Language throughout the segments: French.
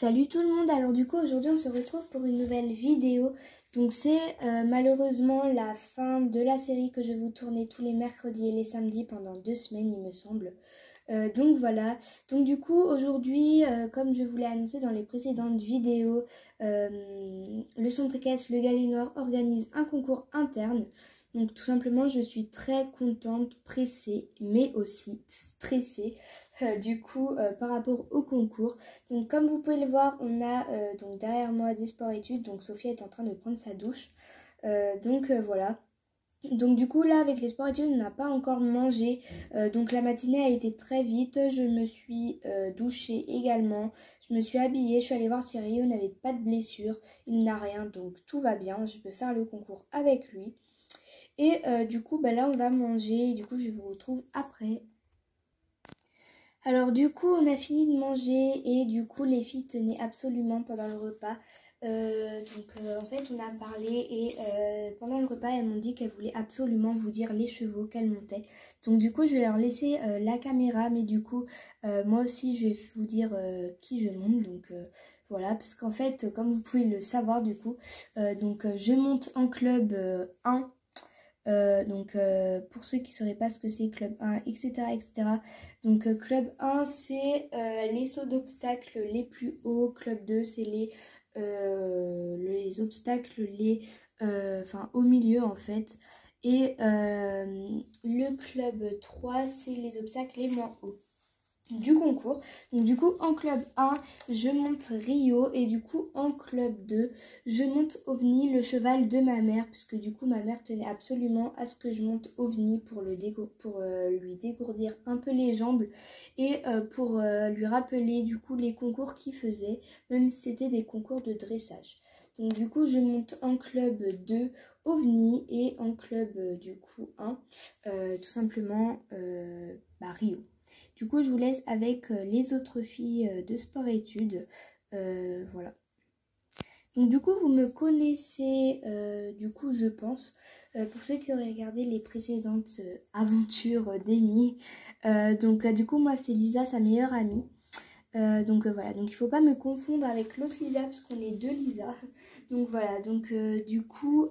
Salut tout le monde, alors du coup aujourd'hui on se retrouve pour une nouvelle vidéo. Donc c'est malheureusement la fin de la série que je vais vous tourner tous les mercredis et les samedis pendant 2 semaines il me semble. Donc voilà, donc du coup aujourd'hui comme je vous l'ai annoncé dans les précédentes vidéos, le Centre équestre Le Galinois organise un concours interne. Donc tout simplement je suis très contente, pressée mais aussi stressée par rapport au concours. Donc comme vous pouvez le voir, on a donc derrière moi des sports-études. Donc Sophia est en train de prendre sa douche. Voilà. Donc du coup là avec les sports-études on n'a pas encore mangé. Donc la matinée a été très vite. Je me suis douchée également. Je me suis habillée. Je suis allée voir si Rio n'avait pas de blessure. Il n'a rien donc tout va bien. Je peux faire le concours avec lui. Et du coup là on va manger. Du coup je vous retrouve après. Alors du coup on a fini de manger et du coup les filles tenaient absolument pendant le repas. En fait on a parlé et pendant le repas elles m'ont dit qu'elles voulaient absolument vous dire les chevaux qu'elles montaient. Donc du coup je vais leur laisser la caméra, mais du coup moi aussi je vais vous dire qui je monte. Voilà, parce qu'en fait comme vous pouvez le savoir du coup, je monte en club 1. Pour ceux qui ne sauraient pas ce que c'est club 1, etc. Club 1 c'est les sauts d'obstacles les plus hauts. Club 2 c'est les obstacles au milieu en fait. Et le club 3 c'est les obstacles les moins hauts du concours. Donc du coup en club 1 je monte Rio et du coup en club 2 je monte OVNI, le cheval de ma mère, puisque du coup ma mère tenait absolument à ce que je monte OVNI pour lui dégourdir un peu les jambes et pour lui rappeler du coup les concours qu'il faisait, même si c'était des concours de dressage. Donc du coup je monte en club 2 OVNI et en club 1 tout simplement Rio. Du coup, je vous laisse avec les autres filles de sport-études. Voilà. Donc du coup, vous me connaissez, je pense. Pour ceux qui auraient regardé les précédentes aventures d'Amy. Du coup, moi, c'est Lisa, sa meilleure amie. Voilà, donc il ne faut pas me confondre avec l'autre Lisa, parce qu'on est deux Lisa. Donc voilà, du coup,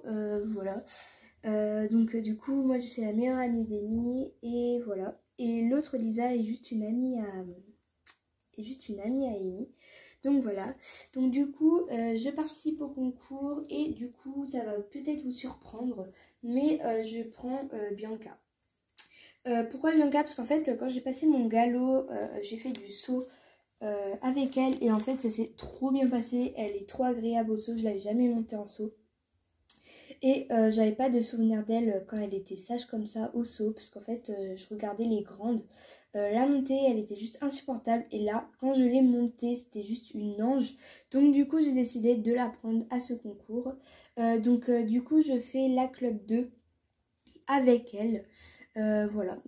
moi, je suis la meilleure amie d'Amy, et voilà. Et l'autre Lisa est juste une amie à Amy. Donc voilà. Donc du coup, je participe au concours et du coup, ça va peut-être vous surprendre, mais je prends Bianca. Pourquoi Bianca? Parce qu'en fait, quand j'ai passé mon galop, j'ai fait du saut avec elle et en fait, ça s'est trop bien passé. Elle est trop agréable au saut. Je l'avais jamais montée en saut. Et j'avais pas de souvenir d'elle quand elle était sage comme ça au saut, parce qu'en fait je regardais les grandes. La montée elle était juste insupportable, et là quand je l'ai montée c'était juste une ange. Donc du coup j'ai décidé de la prendre à ce concours. Du coup je fais la club 2 avec elle. Voilà.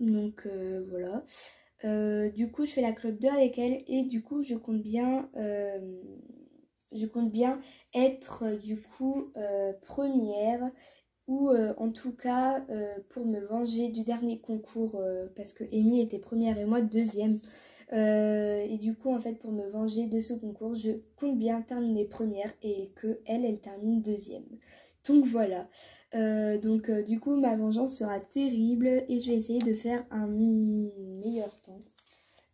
Du coup je fais la club 2 avec elle et du coup je compte bien être première, ou en tout cas pour me venger du dernier concours, parce que Amy était première et moi deuxième. Et du coup en fait pour me venger de ce concours je compte bien terminer première et que elle termine deuxième. Donc voilà. Du coup ma vengeance sera terrible et je vais essayer de faire un meilleur temps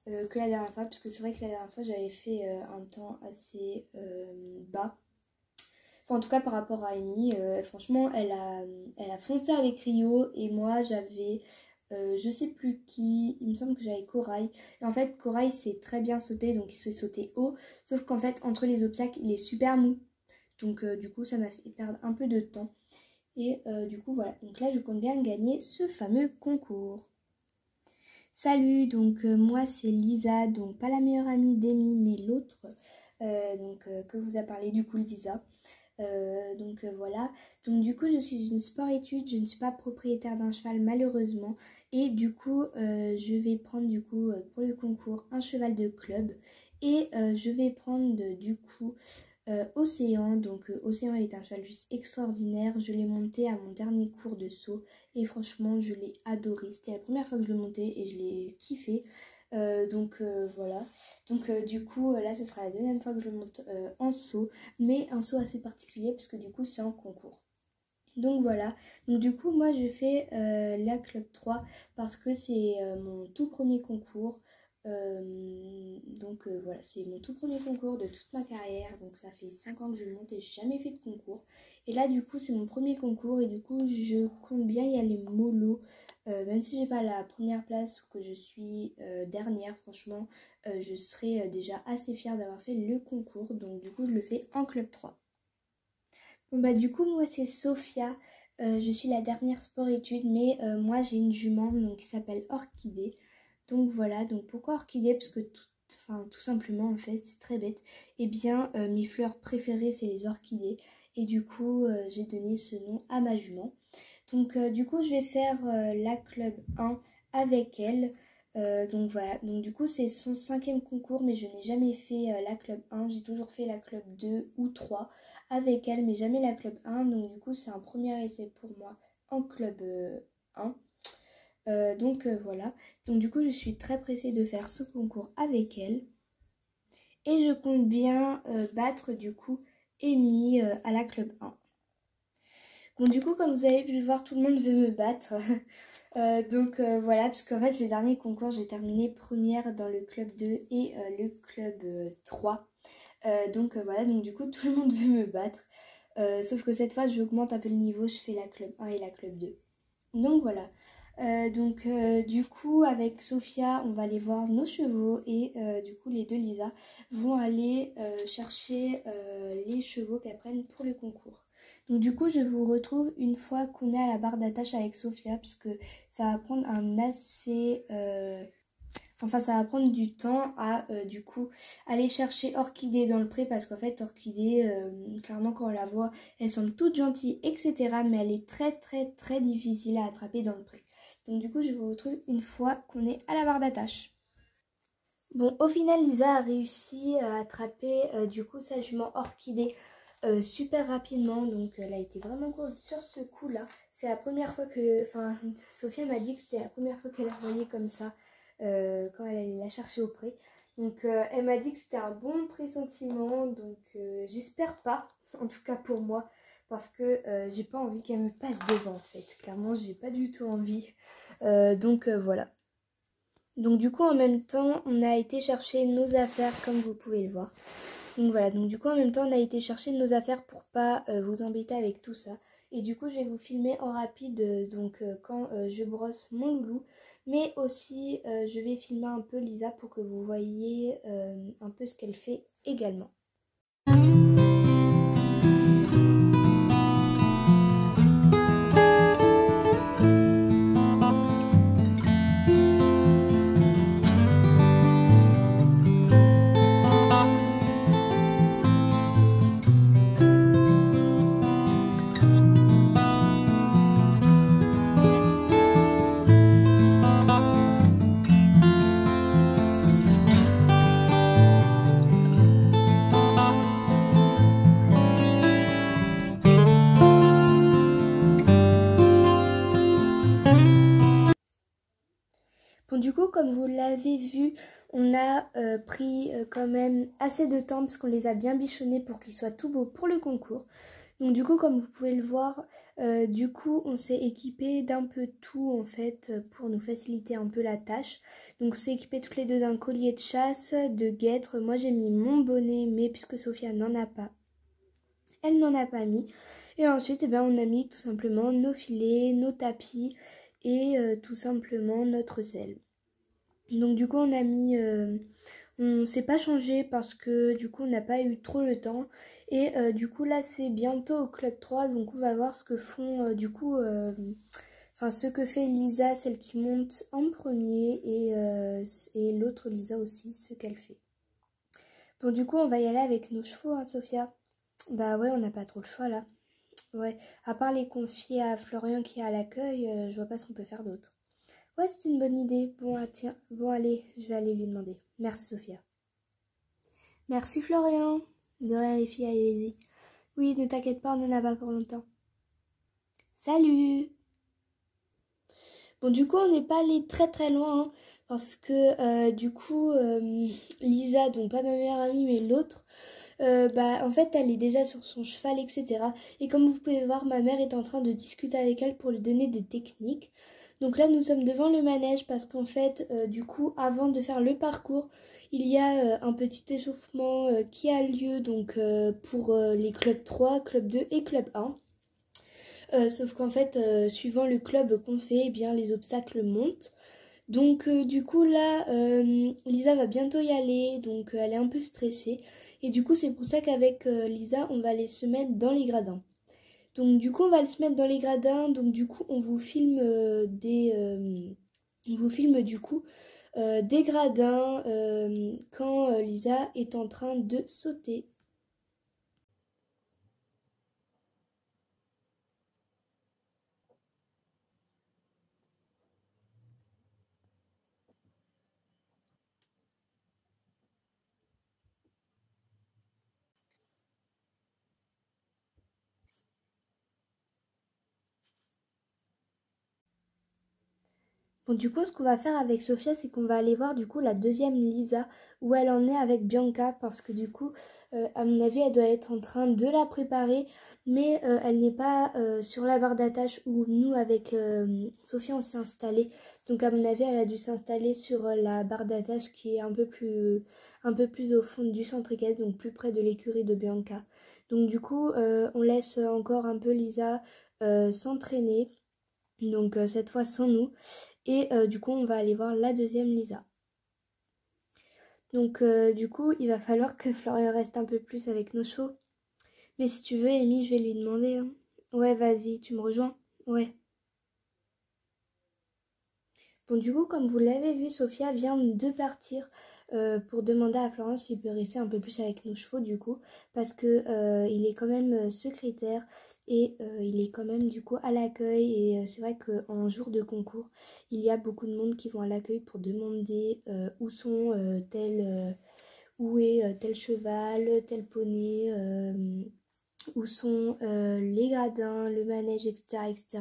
que la dernière fois, parce que c'est vrai que la dernière fois j'avais fait un temps assez bas. Enfin, en tout cas par rapport à Amy, franchement elle a foncé avec Rio et moi j'avais je sais plus qui, il me semble que j'avais Corail. Et en fait Corail c'est très bien sauté, donc il s'est sauté haut, sauf qu'en fait entre les obstacles il est super mou. Donc du coup ça m'a fait perdre un peu de temps. Et du coup voilà, donc là je compte bien gagner ce fameux concours. Salut, moi c'est Lisa, donc pas la meilleure amie d'Amy mais l'autre que vous a parlé du coup Lisa. Voilà, donc du coup je suis une sport-étude, je ne suis pas propriétaire d'un cheval malheureusement, et du coup je vais prendre pour le concours un cheval de club, et je vais prendre Océan. Océan est un cheval juste extraordinaire, je l'ai monté à mon dernier cours de saut et franchement je l'ai adoré, c'était la première fois que je le montais et je l'ai kiffé. Voilà. Du coup, là, ce sera la deuxième fois que je monte en saut, mais un saut assez particulier parce que du coup, c'est en concours. Donc voilà, donc du coup moi je fais la Club 3 parce que c'est mon tout premier concours. Voilà, c'est mon tout premier concours de toute ma carrière. Donc ça fait 5 ans que je monte et j'ai jamais fait de concours. Et là du coup c'est mon premier concours et du coup je compte bien y aller mollo. Même si j'ai pas la première place ou que je suis dernière, franchement je serai déjà assez fière d'avoir fait le concours. Donc du coup je le fais en Club 3. Bon bah du coup moi c'est Sophia, je suis la dernière sport-études mais moi j'ai une jument donc, qui s'appelle Orchidée. Donc voilà, donc pourquoi Orchidée? Parce que tout simplement en fait c'est très bête. Eh bien mes fleurs préférées c'est les orchidées et du coup j'ai donné ce nom à ma jument. Donc du coup je vais faire la Club 1 avec elle. Donc voilà, donc du coup c'est son 5e concours mais je n'ai jamais fait la Club 1, j'ai toujours fait la Club 2 ou 3 avec elle mais jamais la Club 1. Donc du coup c'est un premier essai pour moi en Club 1. Voilà, donc du coup je suis très pressée de faire ce concours avec elle. Et je compte bien battre du coup Amy à la Club 1. Bon du coup comme vous avez pu le voir tout le monde veut me battre. Voilà, parce qu'en fait le dernier concours j'ai terminé première dans le club 2 et le club 3. Voilà, donc du coup tout le monde veut me battre. Sauf que cette fois j'augmente un peu le niveau, je fais la club 1 et la club 2. Donc voilà. Du coup avec Sophia on va aller voir nos chevaux et du coup les deux Lisa vont aller chercher les chevaux qu'elles prennent pour le concours. Donc du coup je vous retrouve une fois qu'on est à la barre d'attache avec Sophia parce que ça va prendre ça va prendre du temps à du coup aller chercher Orchidée dans le pré parce qu'en fait Orchidée, clairement quand on la voit, elle semble toute gentille etc. mais elle est très très très difficile à attraper dans le pré. Donc du coup je vous retrouve une fois qu'on est à la barre d'attache. Bon au final Lisa a réussi à attraper du coup sa jument Orchidée super rapidement, donc elle a été vraiment cool sur ce coup là. C'est la première fois que, Sophia m'a dit que c'était la première fois qu'elle la voyait comme ça quand elle allait la chercher au pré. Donc elle m'a dit que c'était un bon pressentiment, donc j'espère pas, en tout cas pour moi, parce que j'ai pas envie qu'elle me passe devant en fait. Clairement j'ai pas du tout envie. Voilà. Donc du coup en même temps on a été chercher nos affaires comme vous pouvez le voir. Donc voilà, donc du coup en même temps on a été chercher nos affaires pour pas vous embêter avec tout ça. Et du coup je vais vous filmer en rapide quand je brosse mon loulou. Mais aussi je vais filmer un peu Lisa pour que vous voyez un peu ce qu'elle fait également. Bon du coup comme vous l'avez vu, on a pris quand même assez de temps parce qu'on les a bien bichonnés pour qu'ils soient tout beaux pour le concours. Donc du coup comme vous pouvez le voir, on s'est équipé d'un peu tout en fait pour nous faciliter un peu la tâche. Donc on s'est équipé toutes les deux d'un collier de chasse, de guêtres. Moi j'ai mis mon bonnet mais puisque Sophia n'en a pas, elle n'en a pas mis. Et ensuite on a mis tout simplement nos filets, nos tapis et tout simplement notre selle. Donc du coup on a mis, on s'est pas changé parce que du coup on n'a pas eu trop le temps. Et du coup là c'est bientôt au club 3 donc on va voir ce que font ce que fait Lisa, celle qui monte en premier et l'autre Lisa aussi, ce qu'elle fait. Bon du coup on va y aller avec nos chevaux hein Sophia. Bah ouais on n'a pas trop le choix là. Ouais, à part les confier à Florian qui est à l'accueil, je vois pas ce qu'on peut faire d'autre. Ouais, c'est une bonne idée. Bon, allez, je vais aller lui demander. Merci, Sophia. Merci, Florian. De rien, les filles, allez-y. Oui, ne t'inquiète pas, on n'en a pas pour longtemps. Salut! Bon, du coup, on n'est pas allé très très loin. Hein. parce que du coup, Lisa, donc pas ma meilleure amie mais l'autre, bah en fait elle est déjà sur son cheval, etc. Et comme vous pouvez voir, ma mère est en train de discuter avec elle pour lui donner des techniques. Donc là nous sommes devant le manège parce qu'en fait du coup avant de faire le parcours, il y a un petit échauffement qui a lieu donc pour les clubs 3, club 2 et club 1. Sauf qu'en fait suivant le club qu'on fait, eh bien les obstacles montent. Donc du coup là, Lisa va bientôt y aller, donc elle est un peu stressée. Et du coup c'est pour ça qu'avec Lisa, on va aller se mettre dans les gradins. Donc du coup on va aller se mettre dans les gradins, donc du coup on vous filme on vous filme du coup des gradins quand Lisa est en train de sauter. Bon, du coup, ce qu'on va faire avec Sophia, c'est qu'on va aller voir du coup la deuxième Lisa, où elle en est avec Bianca, parce que du coup, à mon avis, elle doit être en train de la préparer, mais elle n'est pas sur la barre d'attache où nous, avec Sophia, on s'est installé. Donc, à mon avis, elle a dû s'installer sur la barre d'attache qui est un peu plus au fond du centre équestre, donc plus près de l'écurie de Bianca. Donc, du coup, on laisse encore un peu Lisa s'entraîner. Donc cette fois sans nous. Et du coup on va aller voir la deuxième Lisa. Donc du coup il va falloir que Florian reste un peu plus avec nos chevaux. Mais si tu veux Amy, je vais lui demander. Hein. Ouais, vas-y, tu me rejoins? Ouais. Bon, du coup, comme vous l'avez vu, Sophia vient de partir pour demander à Florian s'il peut rester un peu plus avec nos chevaux, du coup, parce que il est quand même secrétaire et il est quand même, du coup, à l'accueil. Et c'est vrai qu'en jour de concours, il y a beaucoup de monde qui vont à l'accueil pour demander où sont où est tel cheval, tel poney, où sont les gradins, le manège, etc., etc.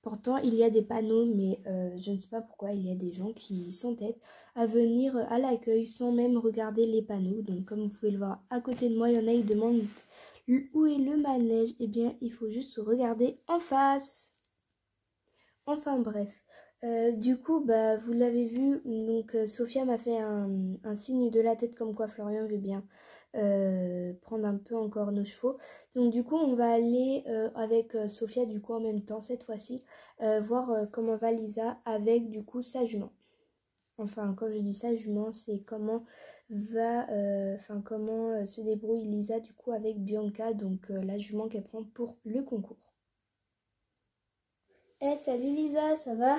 Pourtant, il y a des panneaux, mais je ne sais pas pourquoi il y a des gens qui s'entêtent à venir à l'accueil sans même regarder les panneaux. Donc, comme vous pouvez le voir à côté de moi, il y en a qui demandent où est le manège. Eh bien, il faut juste se regarder en face. Enfin bref. Du coup, bah, vous l'avez vu, donc Sophia m'a fait un signe de la tête comme quoi Florian veut bien prendre un peu encore nos chevaux. Donc du coup, on va aller avec Sophia du coup en même temps cette fois-ci voir comment va Lisa avec du coup sa jument. Enfin, quand je dis sa jument, c'est comment va, enfin comment se débrouille Lisa du coup avec Bianca, donc la jument qu'elle prend pour le concours. Eh, salut Lisa, ça va?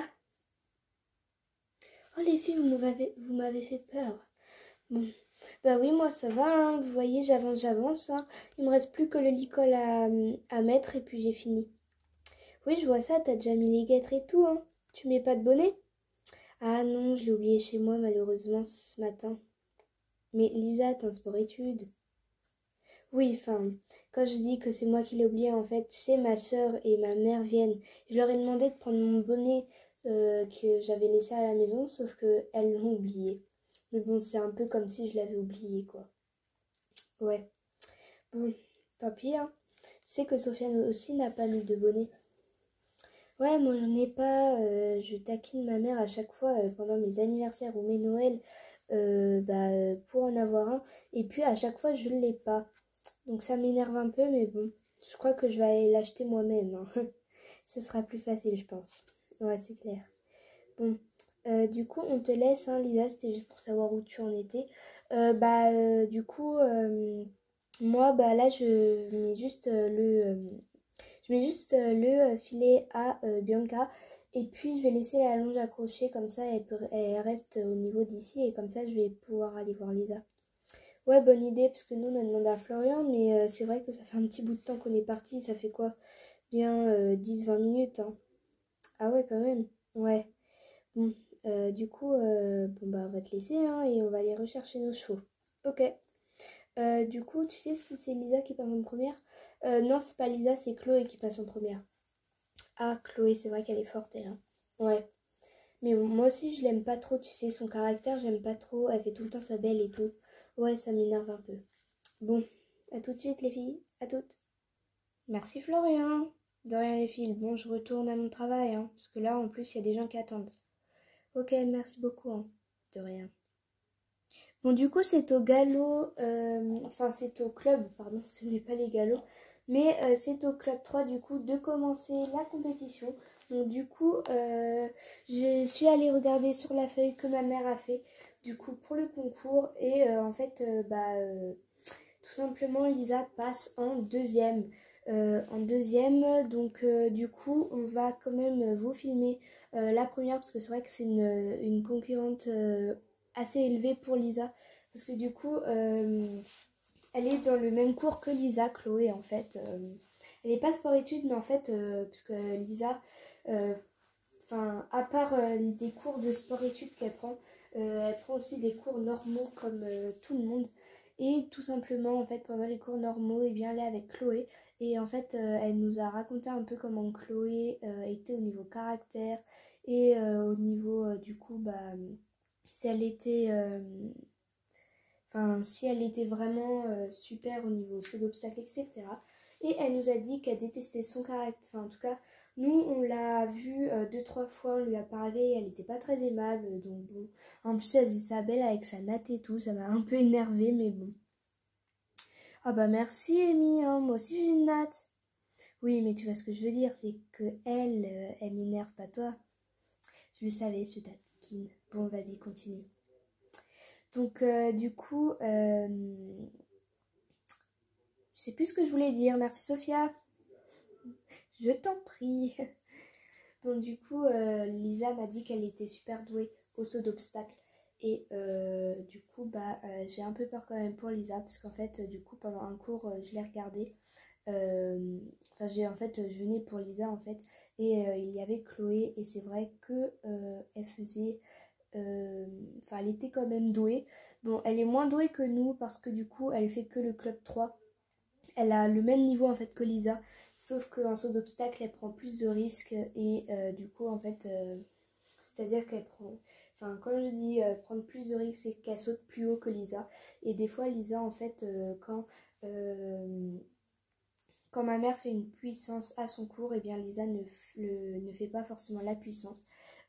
Oh les filles, vous m'avez fait peur. Bon. Bah oui, moi ça va, hein. Vous voyez, j'avance. Hein. Il me reste plus que le licol à mettre et puis j'ai fini. Oui, je vois ça, t'as déjà mis les guêtres et tout, hein. Tu mets pas de bonnet? Ah non, je l'ai oublié chez moi malheureusement ce matin. Mais Lisa, t'es en sport-études. Oui, enfin, quand je dis que c'est moi qui l'ai oublié, en fait, tu sais, ma soeur et ma mère viennent. Je leur ai demandé de prendre mon bonnet que j'avais laissé à la maison, sauf que elles l'ont oublié. Mais bon, c'est un peu comme si je l'avais oublié, quoi. Ouais. Bon, tant pis, hein. Tu sais que Sofiane aussi n'a pas mis de bonnet. Ouais, moi j'en ai pas. Je taquine ma mère à chaque fois pendant mes anniversaires ou mes Noëls pour en avoir un. Et puis à chaque fois je l'ai pas. Donc ça m'énerve un peu, mais bon. Je crois que je vais aller l'acheter moi-même. Hein. Ce sera plus facile, je pense. Ouais, c'est clair. Bon. Du coup, on te laisse, hein, Lisa. C'était juste pour savoir où tu en étais. Du coup, moi, bah là, je mets juste le filet à Bianca. Et puis, je vais laisser la longe accrochée. Comme ça, elle reste au niveau d'ici. Et comme ça, je vais pouvoir aller voir Lisa. Ouais, bonne idée, parce que nous, on a demandé à Florian, mais c'est vrai que ça fait un petit bout de temps qu'on est parti. Ça fait quoi? Bien 10-20 minutes, hein. Ah ouais, quand même. Ouais. Bon, du coup, bon, bah, on va te laisser, hein, et on va aller rechercher nos chevaux. Ok. Du coup, tu sais si c'est Lisa qui passe en première? Non, c'est pas Lisa, c'est Chloé qui passe en première. Ah, Chloé, c'est vrai qu'elle est forte, elle. Hein. Ouais. Mais bon, moi aussi, je l'aime pas trop, tu sais, son caractère, j'aime pas trop. Elle fait tout le temps sa belle et tout. Ouais, ça m'énerve un peu. Bon, à tout de suite, les filles. À toutes. Merci, Florian. De rien, les filles. Bon, je retourne à mon travail, hein, parce que là, en plus, il y a des gens qui attendent. Ok, merci beaucoup, hein. De rien. Bon, du coup, c'est au galop, enfin, c'est au club, pardon, ce n'est pas les galops, mais c'est au club 3, du coup, de commencer la compétition. Donc, du coup, je suis allée regarder sur la feuille que ma mère a fait, du coup, pour le concours, et en fait, tout simplement, Lisa passe en deuxième. Donc du coup, on va quand même vous filmer la première, parce que c'est vrai que c'est une concurrente assez élevée pour Lisa, parce que du coup, elle est dans le même cours que Lisa, Chloé en fait. Elle n'est pas sport-études, mais en fait, parce que Lisa, enfin, à part des cours de sport-études qu'elle prend, elle prend aussi des cours normaux comme tout le monde. Et tout simplement, en fait, pendant les cours normaux, et bien, elle est avec Chloé. Et en fait, elle nous a raconté un peu comment Chloé était au niveau caractère et au niveau, du coup, si elle était, si elle était vraiment super au niveau saut d'obstacles, etc. Et elle nous a dit qu'elle détestait son caractère. Enfin, en tout cas, nous, on l'a vue deux, trois fois, on lui a parlé, elle n'était pas très aimable. Donc bon, en plus, elle faisait sa belle avec sa natte et tout. Ça m'a un peu énervée, mais bon. Ah bah merci, Amy, hein, moi aussi j'ai une natte. Oui, mais tu vois ce que je veux dire, c'est que elle m'énerve, pas toi. Je le savais, je taquine. Bon, vas-y, continue. Donc, du coup, je sais plus ce que je voulais dire. Merci, Sophia. Je t'en prie. Bon, du coup, Lisa m'a dit qu'elle était super douée au saut d'obstacles. Et du coup, j'ai un peu peur quand même pour Lisa, parce qu'en fait, du coup, pendant un cours, je l'ai regardée. Je venais pour Lisa, en fait. Et il y avait Chloé, et c'est vrai que elle faisait... elle était quand même douée. Bon, elle est moins douée que nous, parce que du coup, elle fait que le club 3. Elle a le même niveau en fait que Lisa, sauf qu'en saut d'obstacle, elle prend plus de risques et du coup, en fait, c'est-à-dire qu'elle prend... Enfin, quand je dis prendre plus de risques, c'est qu'elle saute plus haut que Lisa. Et des fois, Lisa, en fait, quand ma mère fait une puissance à son cours, et bien Lisa ne fait pas forcément la puissance,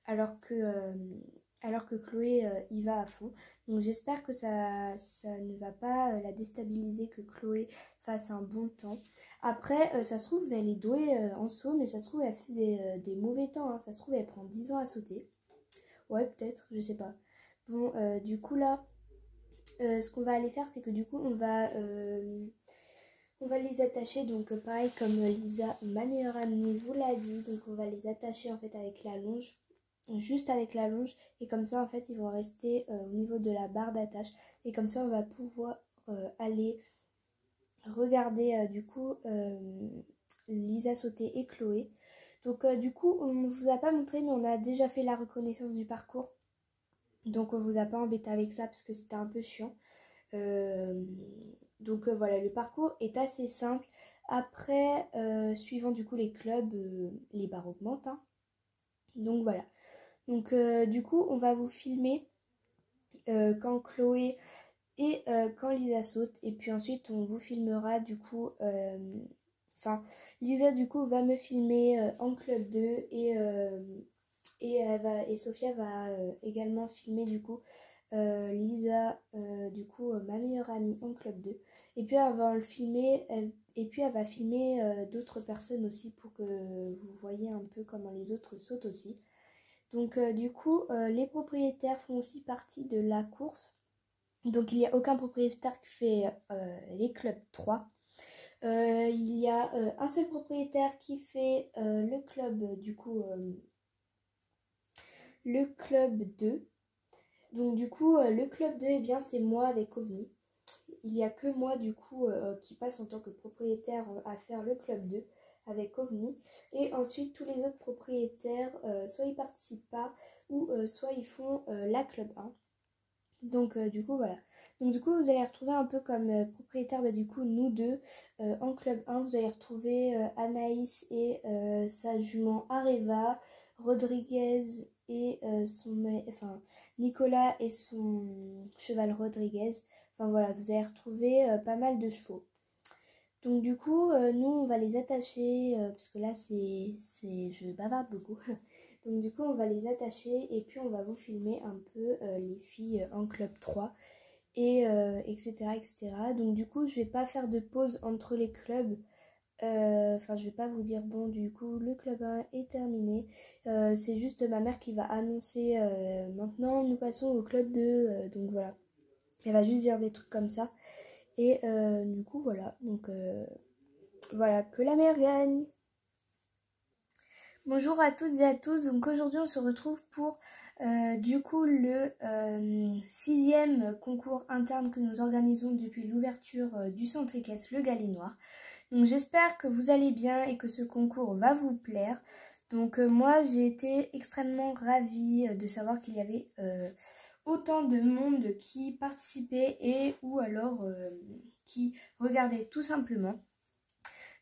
alors que, Chloé y va à fond. Donc j'espère que ça ne va pas la déstabiliser, que Chloé fasse un bon temps. Après, ça se trouve, elle est douée en saut, mais ça se trouve, elle fait des mauvais temps, hein. Ça se trouve, elle prend 10 ans à sauter. Ouais, peut-être, je sais pas. Bon, du coup là, ce qu'on va aller faire, c'est que du coup, on va les attacher, donc pareil comme Lisa, ma meilleure amie, vous l'a dit. Donc on va les attacher en fait avec la longe, juste avec la longe. Et comme ça en fait ils vont rester au niveau de la barre d'attache. Et comme ça on va pouvoir aller regarder Lisa sauter et Chloé. Donc du coup on ne vous a pas montré, mais on a déjà fait la reconnaissance du parcours. Donc on vous a pas embêté avec ça parce que c'était un peu chiant. Voilà, le parcours est assez simple. Après, suivant du coup les clubs, les barres augmentent, hein. Donc voilà. Donc du coup, on va vous filmer quand Chloé et quand Lisa saute. Et puis ensuite, on vous filmera du coup... Lisa du coup va me filmer en club 2 et Sophia va également filmer du coup Lisa, ma meilleure amie en club 2. Et puis elle va le filmer, elle va filmer d'autres personnes aussi pour que vous voyez un peu comment les autres sautent aussi. Donc les propriétaires font aussi partie de la course. Donc il n'y a aucun propriétaire qui fait les clubs 3. Il y a un seul propriétaire qui fait le club le club 2. Donc du coup, le club 2, eh bien, c'est moi avec OVNI. Il n'y a que moi du coup qui passe en tant que propriétaire à faire le club 2 avec OVNI. Et ensuite, tous les autres propriétaires, soit ils participent pas ou soit ils font la club 1. Donc du coup, voilà. Donc du coup, vous allez retrouver un peu comme propriétaire, du coup, nous deux. En club 1, vous allez retrouver Anaïs et sa jument Areva, Rodriguez et Nicolas et son cheval Rodriguez. Enfin voilà, vous allez retrouver pas mal de chevaux. Donc du coup, nous on va les attacher, parce que là je bavarde beaucoup. Donc du coup on va les attacher et puis on va vous filmer un peu les filles en club 3 et etc., etc. Donc du coup je vais pas faire de pause entre les clubs. Enfin je vais pas vous dire bon du coup le club 1 est terminé. C'est juste ma mère qui va annoncer maintenant nous passons au club 2. Donc voilà. Elle va juste dire des trucs comme ça. Et du coup voilà. Donc voilà, que la meilleure gagne. Bonjour à toutes et à tous. Donc aujourd'hui on se retrouve pour du coup le 6e concours interne que nous organisons depuis l'ouverture du centre équestre Le Galinoir. Donc j'espère que vous allez bien et que ce concours va vous plaire. Donc moi j'ai été extrêmement ravie de savoir qu'il y avait autant de monde qui participait et ou alors qui regardait tout simplement.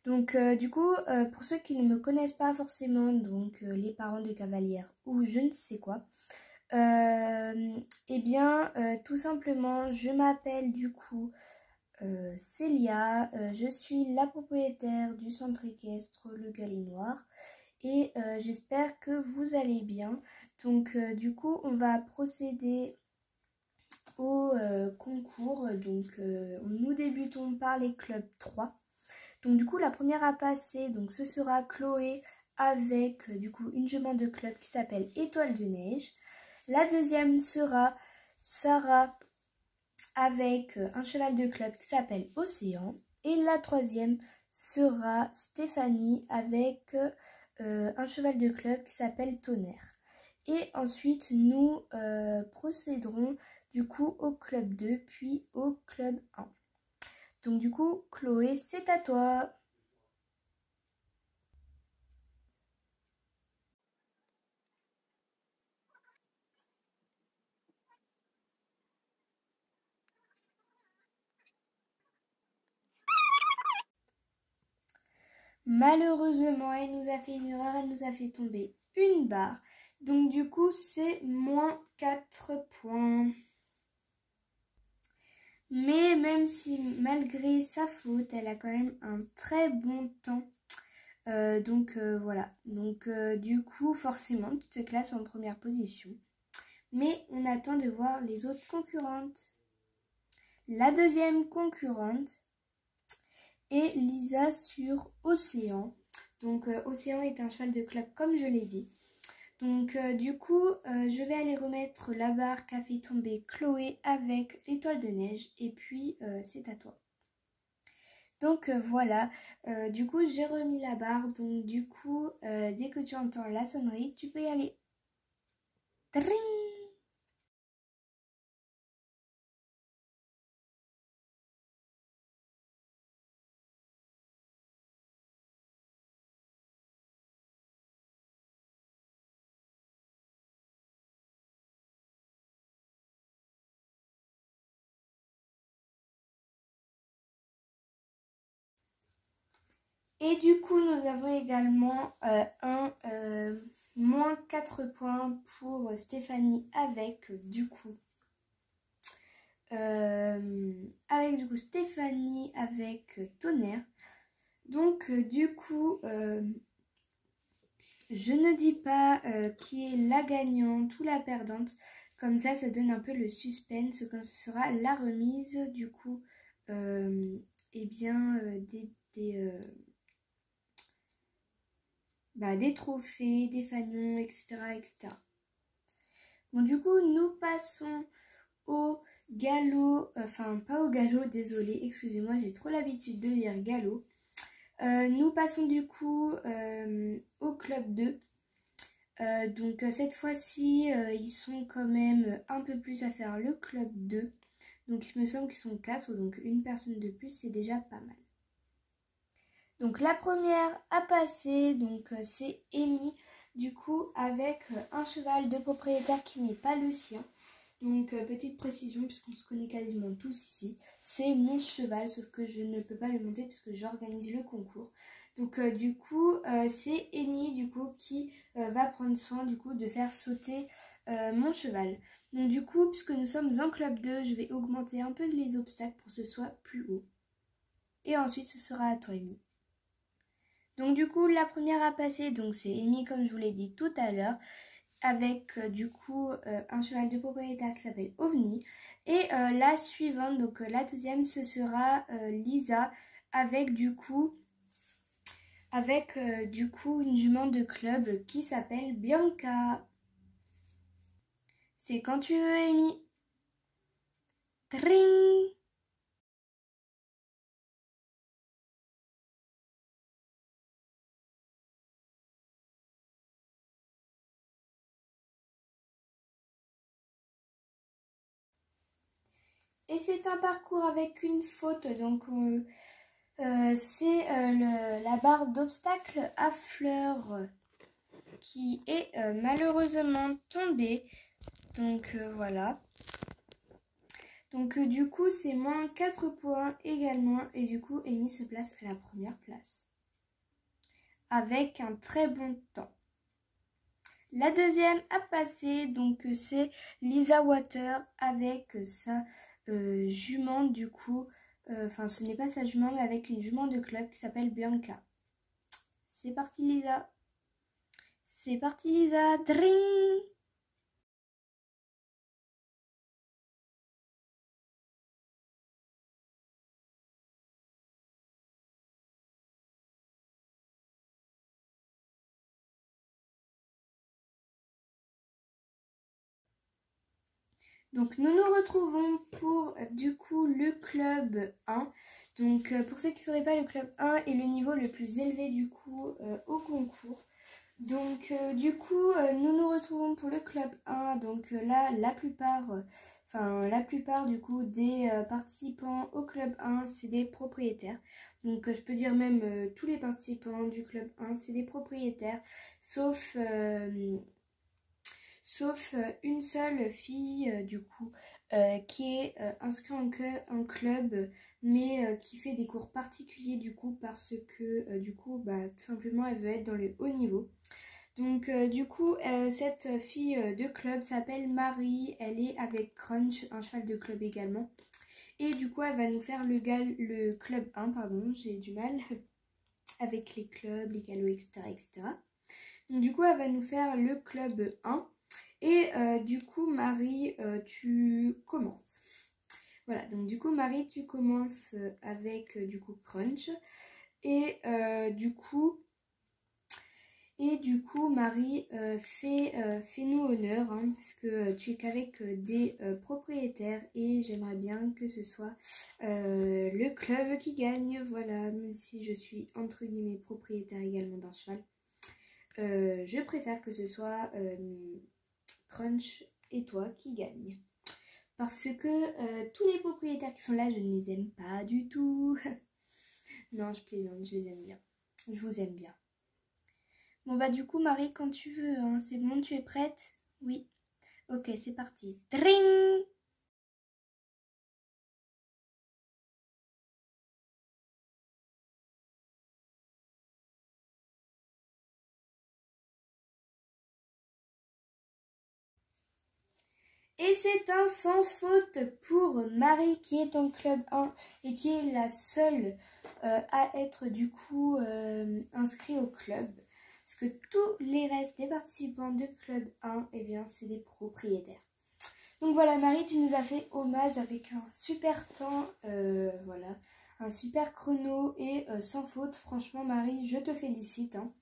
Donc du coup, pour ceux qui ne me connaissent pas forcément, donc les parents de Cavalière ou je ne sais quoi, eh bien tout simplement je m'appelle du coup Célia, je suis la propriétaire du centre équestre Le Galinoir et j'espère que vous allez bien. Donc du coup on va procéder au concours. Donc nous débutons par les clubs 3. Donc du coup la première à passer, donc ce sera Chloé avec du coup une jument de club qui s'appelle Étoile de Neige. La deuxième sera Sarah avec un cheval de club qui s'appelle Océan. Et la troisième sera Stéphanie avec un cheval de club qui s'appelle Tonnerre. Et ensuite nous procéderons du coup au club 2 puis au club 1. Donc du coup, Chloé, c'est à toi. Malheureusement, elle nous a fait une erreur, elle nous a fait tomber une barre. Donc du coup, c'est moins 4 points. Mais même si malgré sa faute, elle a quand même un très bon temps. Donc voilà. Donc du coup, forcément, tu te classes en première position. Mais on attend de voir les autres concurrentes. La deuxième concurrente est Lisa sur Océan. Donc Océan est un cheval de club comme je l'ai dit. Donc du coup, je vais aller remettre la barre qu'a fait tomber Chloé avec l'étoile de neige. Et puis, c'est à toi. Donc voilà, du coup, j'ai remis la barre. Donc du coup, dès que tu entends la sonnerie, tu peux y aller. Tring! Et du coup, nous avons également moins 4 points pour Stéphanie avec du coup Stéphanie avec Tonnerre. Donc du coup, je ne dis pas qui est la gagnante ou la perdante. Comme ça donne un peu le suspense quand ce sera la remise du coup des trophées, des fanions, etc., etc. Bon, du coup, nous passons au galop, enfin pas au galop, désolé, excusez-moi, j'ai trop l'habitude de dire galop. Nous passons du coup au club 2. Donc cette fois-ci, ils sont quand même un peu plus à faire le club 2. Donc il me semble qu'ils sont 4, donc une personne de plus, c'est déjà pas mal. Donc la première à passer, donc c'est Amy, du coup avec un cheval de propriétaire qui n'est pas le sien. Donc petite précision, puisqu'on se connaît quasiment tous ici, c'est mon cheval, sauf que je ne peux pas le monter puisque j'organise le concours. Donc du coup c'est Amy du coup qui va prendre soin du coup de faire sauter mon cheval. Donc du coup puisque nous sommes en club 2, je vais augmenter un peu les obstacles pour que ce soit plus haut. Et ensuite ce sera à toi Amy. Donc du coup la première à passer, donc c'est Amy comme je vous l'ai dit tout à l'heure, avec du coup un cheval de propriétaire qui s'appelle OVNI. Et la suivante, donc la deuxième, ce sera Lisa avec du coup une jument de club qui s'appelle Bianca. C'est quand tu veux Amy. Tring. Et c'est un parcours avec une faute, donc c'est la barre d'obstacle à fleurs qui est malheureusement tombée. Donc voilà. Donc du coup c'est moins 4 points également et du coup Amy se place à la première place. Avec un très bon temps. La deuxième à passer, donc c'est Lisa Water avec sa jument du coup. Enfin ce n'est pas sa jument mais avec une jument de club qui s'appelle Bianca. C'est parti Lisa. C'est parti Lisa. Dring. Donc nous nous retrouvons pour du coup le club 1. Donc pour ceux qui ne sauraient pas, le club 1 est le niveau le plus élevé du coup au concours. Donc du coup nous nous retrouvons pour le club 1. Donc là la plupart du coup des participants au club 1 c'est des propriétaires. Donc je peux dire même tous les participants du club 1 c'est des propriétaires sauf une seule fille du coup qui est inscrite en club mais qui fait des cours particuliers du coup parce que du coup tout simplement elle veut être dans le haut niveau. Donc du coup cette fille de club s'appelle Marie, elle est avec Crunch, un cheval de club également. Et du coup elle va nous faire le club 1, pardon, j'ai du mal avec les clubs, les galops, etc. Donc du coup elle va nous faire le club 1. Et du coup Marie tu commences. Voilà, donc du coup Marie tu commences avec du coup Crunch. Et du coup Marie fais-nous honneur hein, parce que tu es qu'avec des propriétaires et j'aimerais bien que ce soit le club qui gagne. Voilà, même si je suis entre guillemets propriétaire également d'un cheval. Je préfère que ce soit Crunch et toi qui gagne. Parce que tous les propriétaires qui sont là, je ne les aime pas du tout. Non, je plaisante, je les aime bien. Je vous aime bien. Bon bah du coup Marie, quand tu veux, hein, c'est bon, tu es prête? Oui. Ok, c'est parti. Dring. Et c'est un sans faute pour Marie qui est en club 1 et qui est la seule à être du coup inscrite au club. Parce que tous les restes des participants de club 1, eh bien c'est des propriétaires. Donc voilà Marie, tu nous as fait hommage avec un super temps, voilà, un super chrono et sans faute. Franchement Marie, je te félicite. Hein.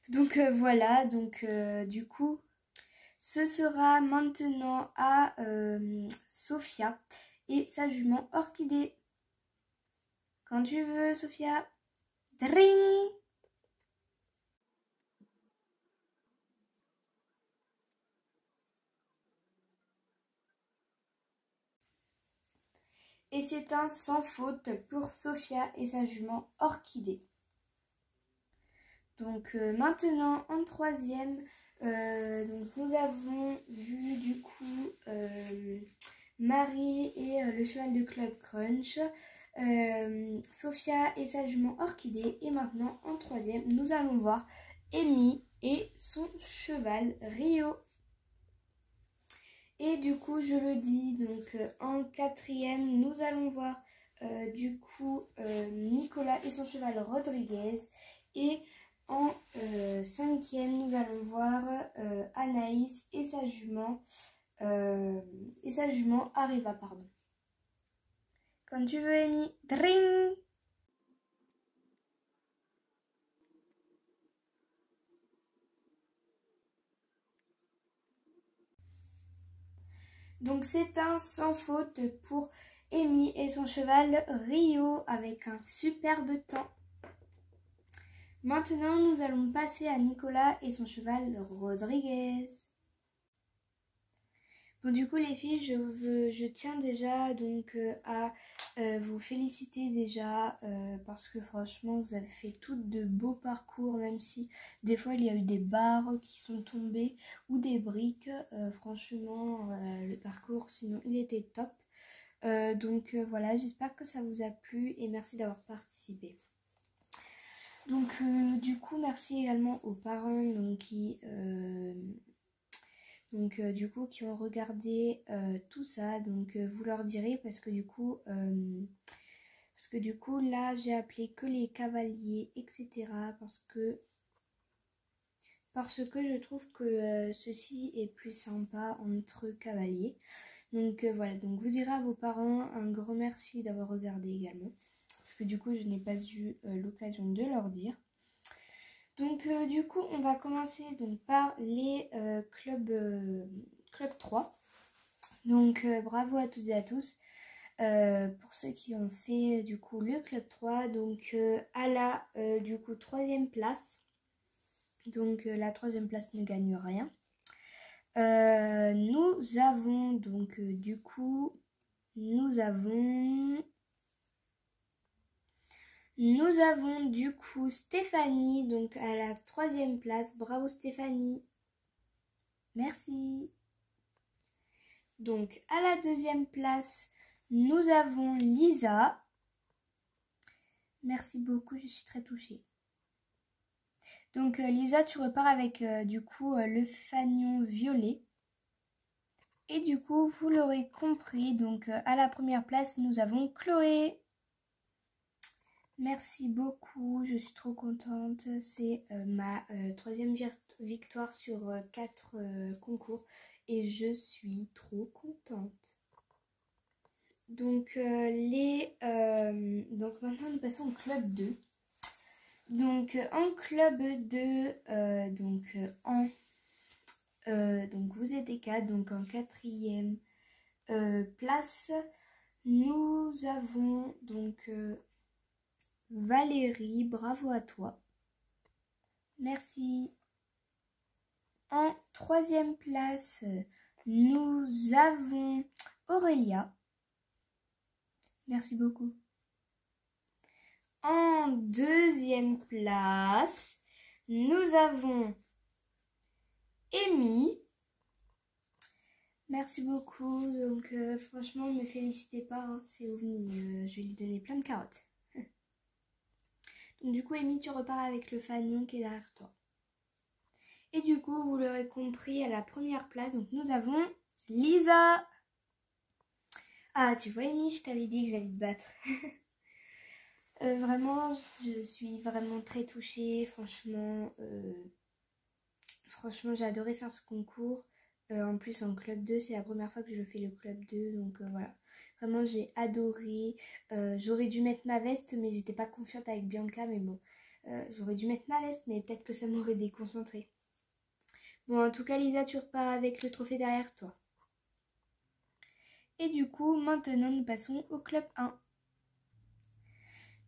Donc voilà, donc du coup... Ce sera maintenant à Sophia et sa jument Orchidée. Quand tu veux, Sophia. Dring. Et c'est un sans faute pour Sophia et sa jument Orchidée. Donc maintenant en troisième, donc nous avons vu du coup Marie et le cheval de club Crunch. Sophia et sa jument Orchidée. Et maintenant, en troisième, nous allons voir Amy et son cheval Rio. Et du coup, je le dis, donc en quatrième, nous allons voir Nicolas et son cheval Rodriguez. Et en cinquième, nous allons voir Anaïs et sa jument Arriva, pardon. Quand tu veux, Amy. Dring! Donc c'est un sans faute pour Amy et son cheval Rio avec un superbe temps. Maintenant, nous allons passer à Nicolas et son cheval Rodriguez. Bon, du coup les filles, je tiens déjà donc à vous féliciter déjà parce que franchement vous avez fait toutes de beaux parcours, même si des fois il y a eu des barres qui sont tombées ou des briques. Franchement le parcours sinon il était top. Donc voilà, j'espère que ça vous a plu et merci d'avoir participé. Donc du coup merci également aux parents donc, qui ont regardé tout ça. Donc vous leur direz parce que du coup là j'ai appelé que les cavaliers, etc. parce que je trouve que ceci est plus sympa entre cavaliers. Donc voilà, donc vous direz à vos parents un grand merci d'avoir regardé également parce que du coup je n'ai pas eu l'occasion de leur dire. Donc du coup on va commencer donc par les club 3. Donc bravo à toutes et à tous pour ceux qui ont fait du coup le club 3. Donc à la du coup 3e place. Donc la 3e place ne gagne rien. Nous avons donc du coup Stéphanie, donc à la 3e place. Bravo Stéphanie. Merci. Donc à la 2e place, nous avons Lisa. Merci beaucoup, je suis très touchée. Donc Lisa, tu repars avec le fanion violet. Et du coup, vous l'aurez compris, donc à la 1re place, nous avons Chloé. Merci beaucoup, je suis trop contente. C'est ma 3e victoire sur 4 concours et je suis trop contente. Donc, donc maintenant nous passons au club 2. Donc en club 2, donc vous êtes 4, donc en 4e place, nous avons donc Valérie, bravo à toi. Merci. En 3e place, nous avons Aurélia. Merci beaucoup. En 2e place, nous avons Amy. Merci beaucoup. Donc franchement, ne me félicitez pas, hein, c'est OVNI. Je vais lui donner plein de carottes. Donc du coup, Amy, tu repars avec le fanion qui est derrière toi. Et du coup, vous l'aurez compris, à la 1re place, donc nous avons Lisa. Ah, tu vois, Amy, je t'avais dit que j'allais te battre. Vraiment, je suis vraiment très touchée. Franchement, j'ai adoré faire ce concours. En plus, en club 2, c'est la première fois que je fais le club 2. Donc voilà, vraiment, j'ai adoré. J'aurais dû mettre ma veste, mais j'étais pas confiante avec Bianca. Mais bon, j'aurais dû mettre ma veste, mais peut-être que ça m'aurait déconcentrée. Bon, en tout cas, Lisa, tu repars avec le trophée derrière toi. Et du coup, maintenant, nous passons au club 1.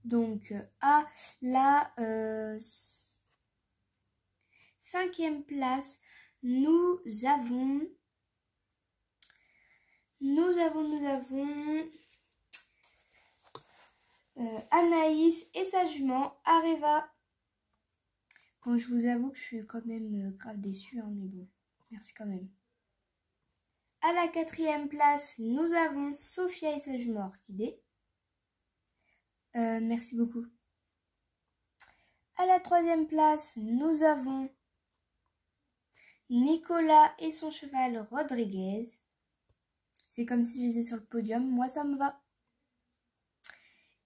Donc, à la 5e place, nous avons Anaïs et sa jument Arriva. Bon, je vous avoue que je suis quand même grave déçue, hein, mais bon, merci quand même. À la 4e place, nous avons Sophia et sa jument Orchidée. Merci beaucoup. À la 3e place, nous avons Nicolas et son cheval Rodriguez. C'est comme si j'étais sur le podium, moi ça me va.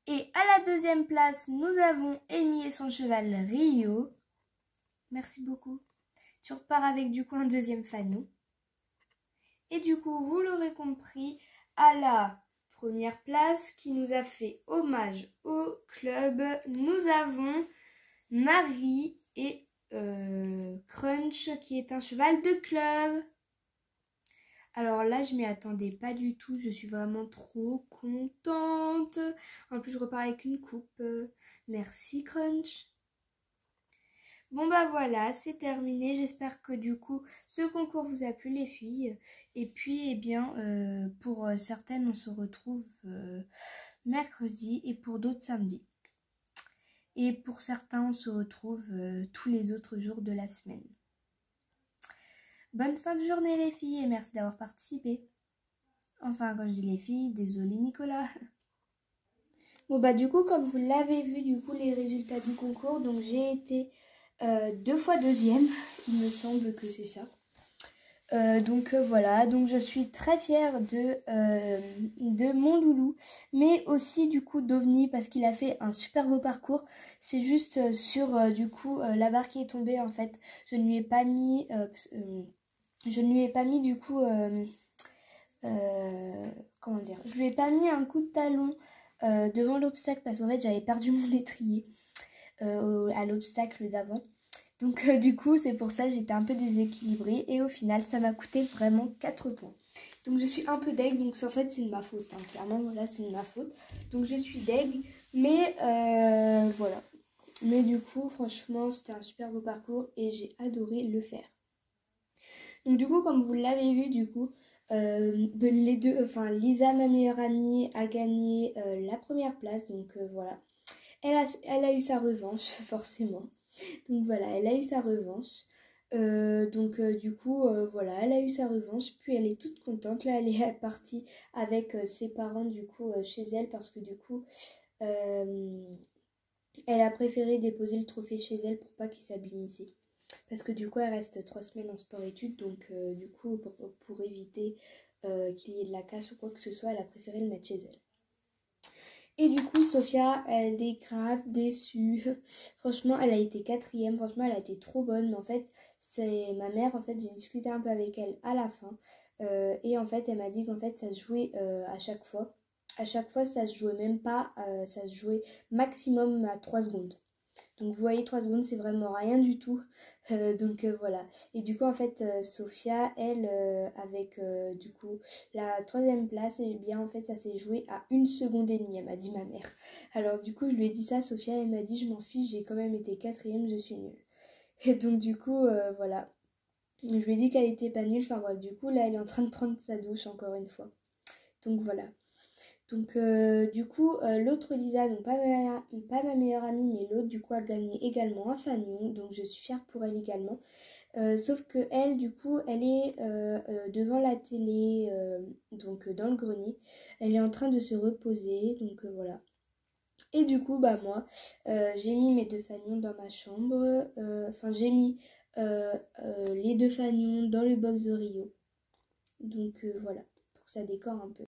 Et à la 2e place, nous avons Amy et son cheval Rio. Merci beaucoup. Tu repars avec du coup un 2e fanon. Et du coup, vous l'aurez compris, à la 1re place qui nous a fait hommage au club, nous avons Marie et Crunch qui est un cheval de club. Alors là, je m'y attendais pas du tout. Je suis vraiment trop contente. En plus, je repars avec une coupe. Merci Crunch. Bon bah voilà, c'est terminé. J'espère que du coup, ce concours vous a plu les filles. Et puis, eh bien, pour certaines, on se retrouve mercredi et pour d'autres samedi. Et pour certains, on se retrouve tous les autres jours de la semaine. Bonne fin de journée les filles et merci d'avoir participé. Enfin, quand je dis les filles, désolé Nicolas. Bon bah du coup, comme vous l'avez vu, du coup les résultats du concours, donc j'ai été 2 fois 2e, il me semble que c'est ça. Donc voilà, donc je suis très fière de mon loulou, mais aussi du coup d'OVNI parce qu'il a fait un super beau parcours. C'est juste sur du coup la barre qui est tombée en fait, je ne lui ai pas mis du coup comment dire, je lui ai pas mis un coup de talon devant l'obstacle parce qu'en fait j'avais perdu mon étrier à l'obstacle d'avant. Donc du coup c'est pour ça que j'étais un peu déséquilibrée et au final ça m'a coûté vraiment 4 points. Donc je suis un peu deg, donc en fait c'est de ma faute, hein. Clairement voilà c'est de ma faute. Donc je suis deg, mais voilà. Mais du coup franchement c'était un super beau parcours et j'ai adoré le faire. Donc du coup comme vous l'avez vu du coup, Lisa ma meilleure amie a gagné la 1re place, donc voilà. Elle a eu sa revanche forcément. Donc voilà, elle a eu sa revanche. Du coup, voilà, elle a eu sa revanche. Puis elle est toute contente. Là, elle est partie avec ses parents du coup chez elle parce que du coup, elle a préféré déposer le trophée chez elle pour pas qu'il s'abîme ici. Parce que du coup, elle reste 3 semaines en sport-études. Donc du coup, pour éviter qu'il y ait de la casse ou quoi que ce soit, elle a préféré le mettre chez elle. Et du coup, Sophia, elle est grave déçue. Franchement, elle a été 4e. Franchement, elle a été trop bonne. Mais en fait, c'est ma mère. En fait, j'ai discuté un peu avec elle à la fin. Et en fait, elle m'a dit qu'en fait, ça se jouait à chaque fois. À chaque fois, ça se jouait même pas. Ça se jouait maximum à 3 secondes. Donc vous voyez 3 secondes c'est vraiment rien du tout. Voilà. Et du coup en fait Sophia elle avec du coup la 3e place et bien en fait ça s'est joué à 1 seconde et demie, elle m'a dit ma mère. Alors du coup je lui ai dit ça, Sophia elle m'a dit je m'en fiche, j'ai quand même été 4e, je suis nulle. Et donc du coup voilà. Je lui ai dit qu'elle était pas nulle, enfin bref du coup là elle est en train de prendre sa douche encore une fois. Donc voilà. Donc du coup l'autre Lisa, donc pas ma meilleure amie mais l'autre du coup a gagné également un fanon, donc je suis fière pour elle également. Sauf que elle du coup elle est devant la télé, donc dans le grenier, elle est en train de se reposer, donc voilà. Et du coup bah moi j'ai mis mes 2 fanons dans ma chambre, enfin j'ai mis les 2 fanons dans le box de Rio, donc voilà, pour que ça décore un peu.